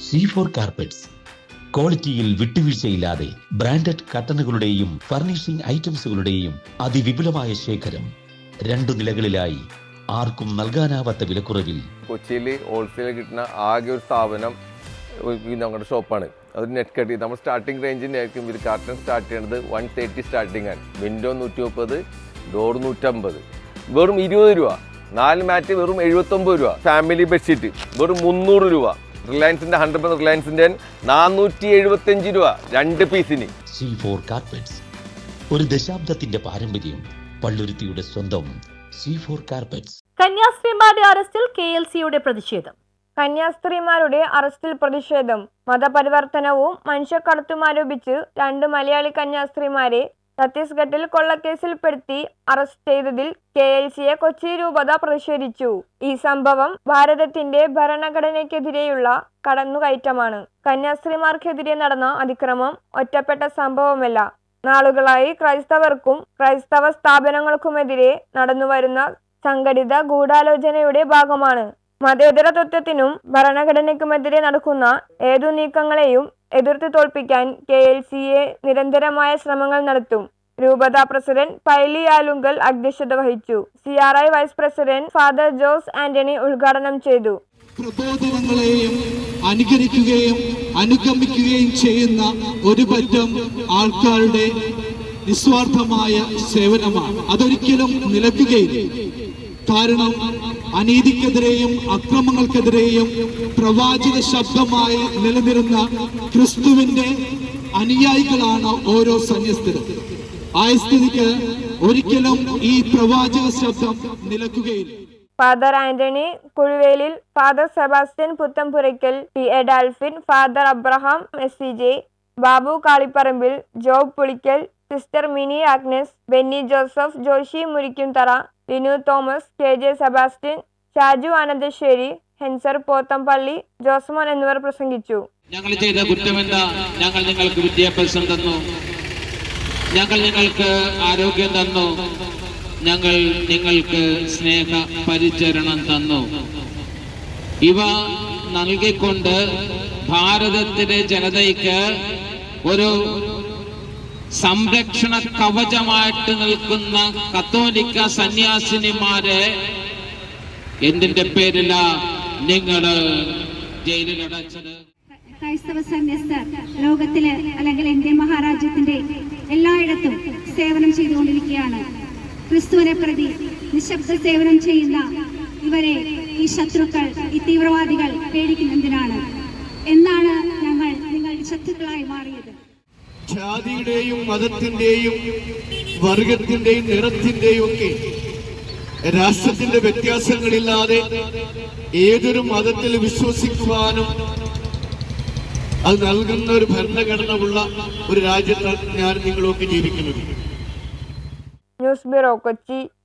C4 carpets ക്വാളിറ്റിയിൽ വിട്ടുവീഴ്ചയില്ലാതെ branded കർട്ടനുകളുടെയും furnishing ഐറ്റംസുകളുടെയും അതിവിപുലമായ ശേഖരം 2 നിലകളിലായി ആർക്കും നൽകാനാവാത്ത വിലക്കുറവിൽ. കൊച്ചിയിൽ ഹോൾസെയിൽ കിട്ടുന്ന ആകെ ഒരു സ്ഥാപനം ഞങ്ങളുടെ ഷോപ്പാണ്. അത് നെറ്റ് കട്ട് നമ്മൾ സ്റ്റാർട്ടിംഗ് റേഞ്ചിനായിരിക്കും ഇത് കാർട്ടൺ സ്റ്റാർട്ട് ചെയ്യുന്നത് 130 സ്റ്റാർട്ടിംഗ് ആണ്. വിൻഡോ 130, ഡോർ 150, വെറും 20 രൂപ. 4 മാറ്റ് വെറും 79 രൂപ. ഫാമിലി ബെഡ്ഷീറ്റ് വെറും 300 രൂപ. റിലയൻസിന്റെ 100% റിലയൻസിന്റെ 475 രൂപ 2 പീസിന്. C4 കാർപ്പറ്റ്സ്, ഒരു ദശാബ്ദത്തിന്റെ പാരമ്പര്യം. പള്ളുരുത്തിയുടെ സ്വന്തം C4 കാർപ്പറ്റ്സ്. കന്യാസ്ത്രീമാരുടെ അറസ്റ്റിൽ KLCയുടെ പ്രതിഷേധം. കന്യാസ്ത്രീമാരുടെ അറസ്റ്റിൽ പ്രതിഷേധം. മതപരിവർത്തനവും മനുഷ്യക്കടത്തുമാരോപിച്ച് 2 മലയാളി കന്യാസ്ത്രീമാരെ ഛത്തീസ്ഗഡിൽ കൊള്ളക്കേസിൽപ്പെടുത്തി അറസ്റ്റ് ചെയ്തതിൽ KLCയെ കൊച്ചി രൂപത പ്രതിഷേധിച്ചു. ഈ സംഭവം ഭാരതത്തിന്റെ ഭരണഘടനയ്ക്കെതിരെയുള്ള കടന്നുകയറ്റമാണ്. കന്യാസ്ത്രീമാർക്കെതിരെ നടന്ന അതിക്രമം ഒറ്റപ്പെട്ട സംഭവമല്ല. നാളുകളായി ക്രൈസ്തവർക്കും ക്രൈസ്തവ സ്ഥാപനങ്ങൾക്കുമെതിരെ നടന്നുവരുന്ന സംഘടിത ഗൂഢാലോചനയുടെ ഭാഗമാണ്. മതേതര തത്വത്തിനും ഭരണഘടനയ്ക്കുമെതിരെ നടക്കുന്ന ഏതു നീക്കങ്ങളെയും എതിർത്ത് തോൽപ്പിക്കാൻ KLCയെ നിരന്തരമായ ശ്രമങ്ങൾ നടത്തും. രൂപത പ്രസിഡന്റ് പൈലി ആലുങ്കൽ അധ്യക്ഷത വഹിച്ചു. CRI vice president father Jose Antony ഉദ്ഘാടനം ചെയ്തു. പ്രബോധനങ്ങളെയും അനുകരിക്കുകയും അനുഗമിക്കുകയും ചെയ്യുന്ന ഒരു പറ്റം ആൾക്കാരുടെ നിസ്വാർത്ഥമായ സേവനമാണ്. അതൊരിക്കലും നിലയ്ക്കുകയില്ല. കാരണം അനീതിക്കെതിരെയും അക്രമങ്ങൾക്കെതിരെയും പ്രവാചക ശബ്ദമായി നിലനിരുന്ന ക്രിസ്തുവിന്റെ അനുയായികളാണ് ഓരോ സന്യസ്തരും. ആ സ്ഥിതിക്ക് ഒരിക്കലും ഈ പ്രവാചക ശബ്ദം നിലയ്ക്കുകയില്ല. Father Antony Kuzhuvelil, father Sebastian Puthampurackal, PA Dolphin, father Abraham SCJ, Babu Kaliparambil, Job Pulickal, sister Mini Agnes, Benny Joseph, Joshy Murikkumthara, Linu Thomas, KJ Sebastian, Shaju Anandasseri, Henzer Pothampally, Josemon എന്നിവർ പ്രസംഗിച്ചു. ഞങ്ങൾ ചെയ്ത കുറ്റമെന്താ? ഞങ്ങൾ നിങ്ങൾക്ക് വിദ്യാഭ്യാസം തന്നു, ഞങ്ങൾ നിങ്ങൾക്ക് ആരോഗ്യം തന്നു, ഞങ്ങൾ നിങ്ങൾക്ക് സ്നേഹ പരിചരണം തന്നു. ഇവ നൽകിക്കൊണ്ട് ഭാരതത്തിലെ ജനതയ്ക്ക് ഒരു സംരക്ഷണ കവചമായിട്ട് നിൽക്കുന്ന കത്തോലിക്ക സന്യാസിനിമാരെ എന്തിന്റെ പേരില നിങ്ങൾ ജയിലിലടച്ചത്? ക്രൈസ്തവ സന്യസ്തർ ലോകത്തില് അല്ലെങ്കിൽ ഇന്ത്യ മഹാരാജ്യത്തിന്റെ എല്ലായിടത്തും സേവനം ചെയ്തുകൊണ്ടിരിക്കുകയാണ്. ക്രിസ്തുവിനെ പ്രതി നിശബ്ദ സേവനം ചെയ്യുന്ന ഇവരെ ഈ ശത്രുക്കൾ, ഈ തീവ്രവാദികൾ പേടിക്കുന്നതിനാണ് എന്നാണ് ഞങ്ങൾ നിങ്ങളുടെ ശത്രുക്കളായി മാറിയത്. ജാതിയുടെയും മതത്തിന്റെയും വർഗത്തിന്റെയും നിറത്തിന്റെയും ഒക്കെ രാഷ്ട്രത്തിന്റെ വ്യത്യാസങ്ങളില്ലാതെ ഏതൊരു മതത്തിൽ വിശ്വസിക്കുവാനും അത് നൽകുന്ന ഒരു ഭരണഘടന ഉള്ള ഒരു രാജ്യത്താണ് ഞാൻ നിങ്ങളൊക്കെ ജീവിക്കുന്നത്. News bureau, Kochi.